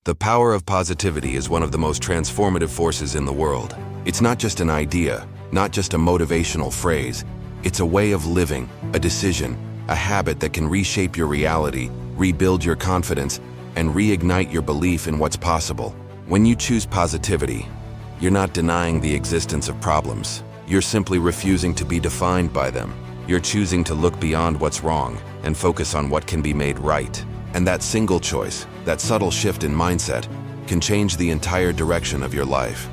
The power of positivity is one of the most transformative forces in the world. It's not just an idea, not just a motivational phrase. It's a way of living, a decision, a habit that can reshape your reality, rebuild your confidence, and reignite your belief in what's possible. When you choose positivity, you're not denying the existence of problems. You're simply refusing to be defined by them. You're choosing to look beyond what's wrong and focus on what can be made right. And that single choice, that subtle shift in mindset, can change the entire direction of your life.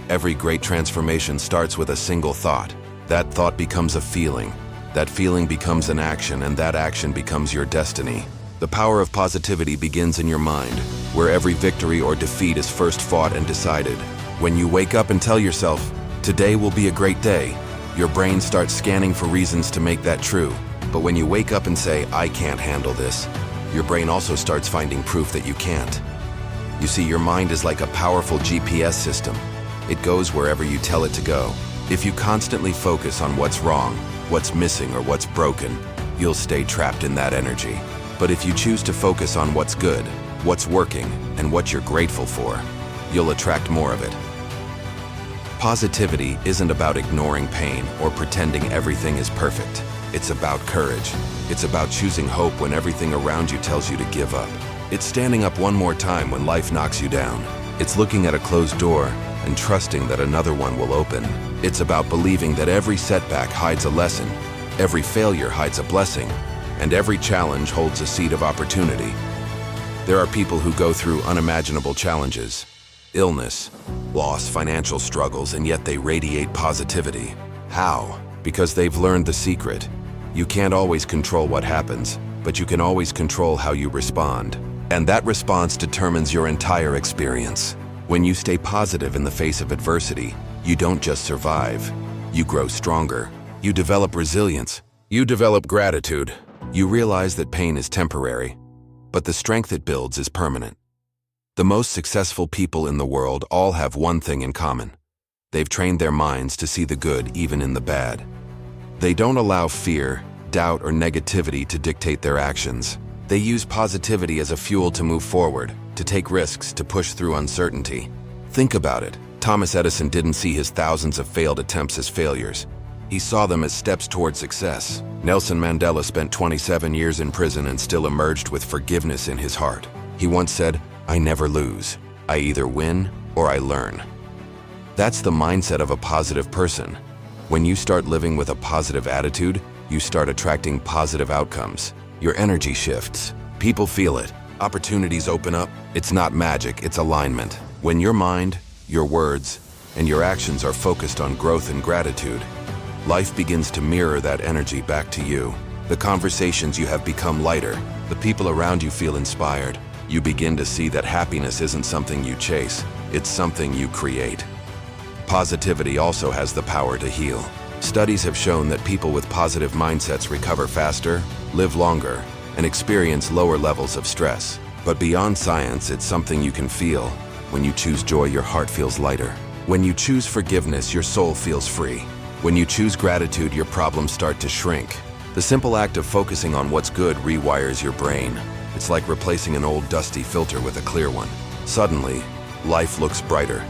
Every great transformation starts with a single thought. That thought becomes a feeling. That feeling becomes an action, and that action becomes your destiny. The power of positivity begins in your mind, where every victory or defeat is first fought and decided. When you wake up and tell yourself, "Today will be a great day," your brain starts scanning for reasons to make that true. But when you wake up and say, "I can't handle this," your brain also starts finding proof that you can't. You see, your mind is like a powerful GPS system. It goes wherever you tell it to go. If you constantly focus on what's wrong, what's missing, or what's broken, you'll stay trapped in that energy. But if you choose to focus on what's good, what's working, and what you're grateful for, you'll attract more of it. Positivity isn't about ignoring pain or pretending everything is perfect. It's about courage. It's about choosing hope when everything around you tells you to give up. It's standing up one more time when life knocks you down. It's looking at a closed door and trusting that another one will open. It's about believing that every setback hides a lesson, every failure hides a blessing, and every challenge holds a seed of opportunity. There are people who go through unimaginable challenges, illness, loss, financial struggles, and yet they radiate positivity. How? Because they've learned the secret. You can't always control what happens, but you can always control how you respond. And that response determines your entire experience. When you stay positive in the face of adversity, you don't just survive. You grow stronger. You develop resilience. You develop gratitude. You realize that pain is temporary, but the strength it builds is permanent. The most successful people in the world all have one thing in common. They've trained their minds to see the good even in the bad. They don't allow fear, doubt, or negativity to dictate their actions. They use positivity as a fuel to move forward, to take risks, to push through uncertainty. Think about it. Thomas Edison didn't see his thousands of failed attempts as failures. He saw them as steps toward success. Nelson Mandela spent 27 years in prison and still emerged with forgiveness in his heart. He once said, "I never lose. I either win or I learn." That's the mindset of a positive person. When you start living with a positive attitude, you start attracting positive outcomes. Your energy shifts. People feel it. Opportunities open up. It's not magic, it's alignment. When your mind, your words, and your actions are focused on growth and gratitude, life begins to mirror that energy back to you. The conversations you have become lighter. The people around you feel inspired. You begin to see that happiness isn't something you chase, it's something you create. Positivity also has the power to heal. Studies have shown that people with positive mindsets recover faster, live longer, and experience lower levels of stress. But beyond science, it's something you can feel. When you choose joy, your heart feels lighter. When you choose forgiveness, your soul feels free. When you choose gratitude, your problems start to shrink. The simple act of focusing on what's good rewires your brain. It's like replacing an old dusty filter with a clear one. Suddenly, life looks brighter.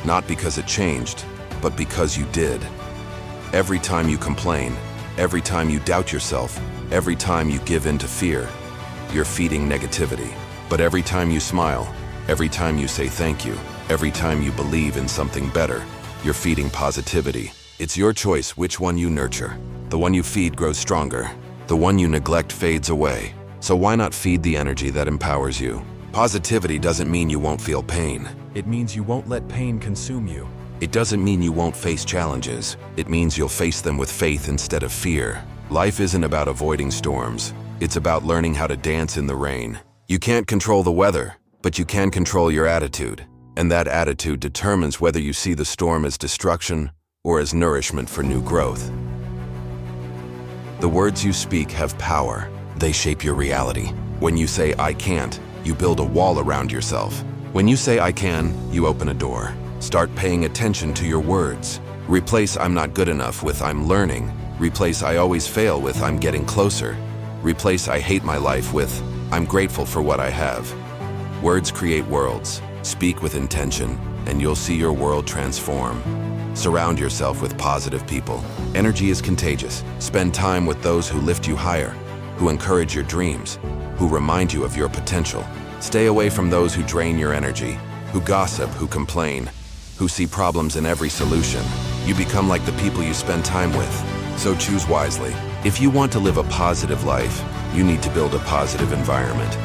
Not because it changed, but because you did. Every time you complain, every time you doubt yourself, every time you give in to fear, you're feeding negativity. But every time you smile, every time you say thank you, every time you believe in something better, you're feeding positivity. It's your choice which one you nurture. The one you feed grows stronger. The one you neglect fades away. So why not feed the energy that empowers you? Positivity doesn't mean you won't feel pain. It means you won't let pain consume you. It doesn't mean you won't face challenges. It means you'll face them with faith instead of fear. Life isn't about avoiding storms. It's about learning how to dance in the rain. You can't control the weather, but you can control your attitude. And that attitude determines whether you see the storm as destruction or as nourishment for new growth. The words you speak have power. They shape your reality. When you say, "I can't," you build a wall around yourself. When you say, "I can," you open a door. Start paying attention to your words. Replace "I'm not good enough" with "I'm learning." Replace "I always fail" with "I'm getting closer." Replace "I hate my life" with "I'm grateful for what I have." Words create worlds. Speak with intention, and you'll see your world transform. Surround yourself with positive people. Energy is contagious. Spend time with those who lift you higher, who encourage your dreams, who remind you of your potential. Stay away from those who drain your energy, who gossip, who complain, who see problems in every solution. You become like the people you spend time with, so choose wisely. If you want to live a positive life, you need to build a positive environment.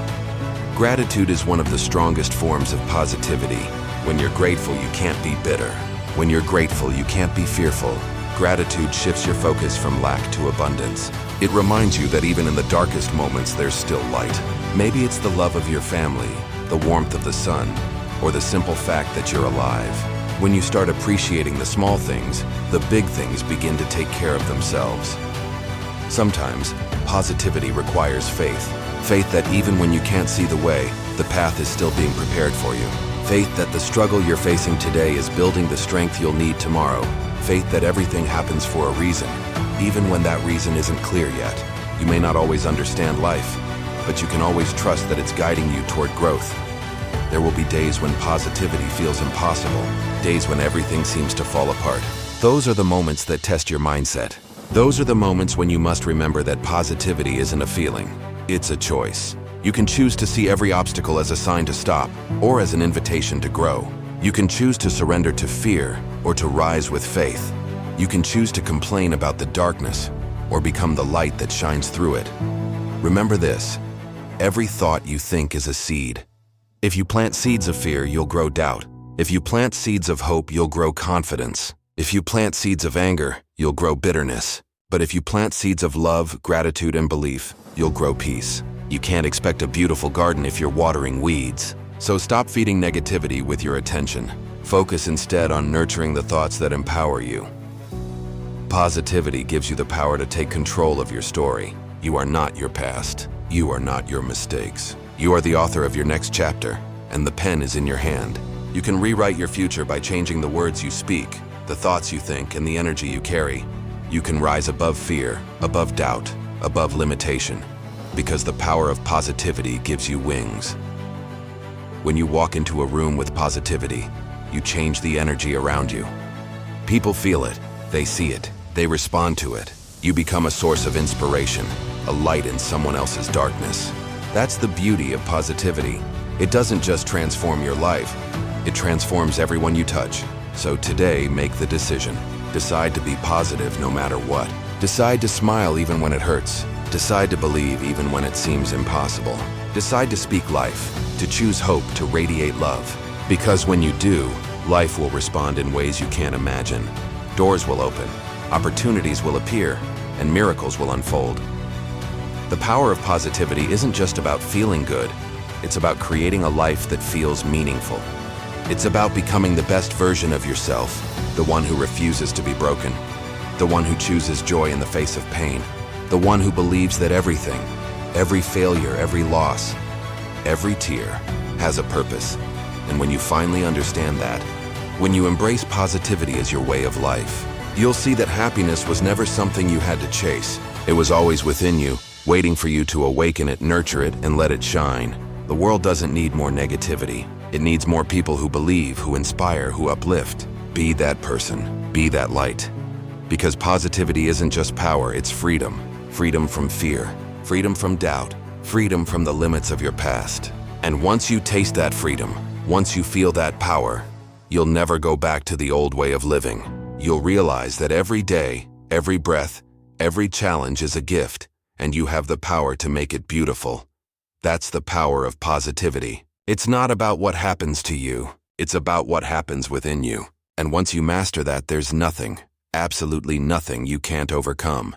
Gratitude is one of the strongest forms of positivity. When you're grateful, you can't be bitter. When you're grateful, you can't be fearful. Gratitude shifts your focus from lack to abundance. It reminds you that even in the darkest moments, there's still light. Maybe it's the love of your family, the warmth of the sun, or the simple fact that you're alive. When you start appreciating the small things, the big things begin to take care of themselves. Sometimes, positivity requires faith. Faith that even when you can't see the way, the path is still being prepared for you. Faith that the struggle you're facing today is building the strength you'll need tomorrow. Faith that everything happens for a reason, even when that reason isn't clear yet. You may not always understand life, but you can always trust that it's guiding you toward growth. There will be days when positivity feels impossible, days when everything seems to fall apart. Those are the moments that test your mindset. Those are the moments when you must remember that positivity isn't a feeling, it's a choice. You can choose to see every obstacle as a sign to stop, or as an invitation to grow. You can choose to surrender to fear, or to rise with faith. You can choose to complain about the darkness, or become the light that shines through it. Remember this: every thought you think is a seed. If you plant seeds of fear, you'll grow doubt. If you plant seeds of hope, you'll grow confidence. If you plant seeds of anger, you'll grow bitterness. But if you plant seeds of love, gratitude, and belief, you'll grow peace. You can't expect a beautiful garden if you're watering weeds. So stop feeding negativity with your attention. Focus instead on nurturing the thoughts that empower you. Positivity gives you the power to take control of your story. You are not your past. You are not your mistakes. You are the author of your next chapter, and the pen is in your hand. You can rewrite your future by changing the words you speak, the thoughts you think, and the energy you carry. You can rise above fear, above doubt, above limitation, because the power of positivity gives you wings. When you walk into a room with positivity, you change the energy around you. People feel it, they see it, they respond to it. You become a source of inspiration, a light in someone else's darkness. That's the beauty of positivity. It doesn't just transform your life, it transforms everyone you touch. So today, make the decision. Decide to be positive no matter what. Decide to smile even when it hurts. Decide to believe even when it seems impossible. Decide to speak life, to choose hope, to radiate love. Because when you do, life will respond in ways you can't imagine. Doors will open, opportunities will appear, and miracles will unfold. The power of positivity isn't just about feeling good, it's about creating a life that feels meaningful. It's about becoming the best version of yourself, the one who refuses to be broken, the one who chooses joy in the face of pain, the one who believes that everything, every failure, every loss, every tear has a purpose. And when you finally understand that, when you embrace positivity as your way of life, you'll see that happiness was never something you had to chase. It was always within you, waiting for you to awaken it, nurture it, and let it shine. The world doesn't need more negativity. It needs more people who believe, who inspire, who uplift. Be that person. Be that light. Because positivity isn't just power, it's freedom. Freedom from fear. Freedom from doubt. Freedom from the limits of your past. And once you taste that freedom, once you feel that power, you'll never go back to the old way of living. You'll realize that every day, every breath, every challenge is a gift, and you have the power to make it beautiful. That's the power of positivity. It's not about what happens to you, it's about what happens within you. And once you master that, there's nothing, absolutely nothing you can't overcome.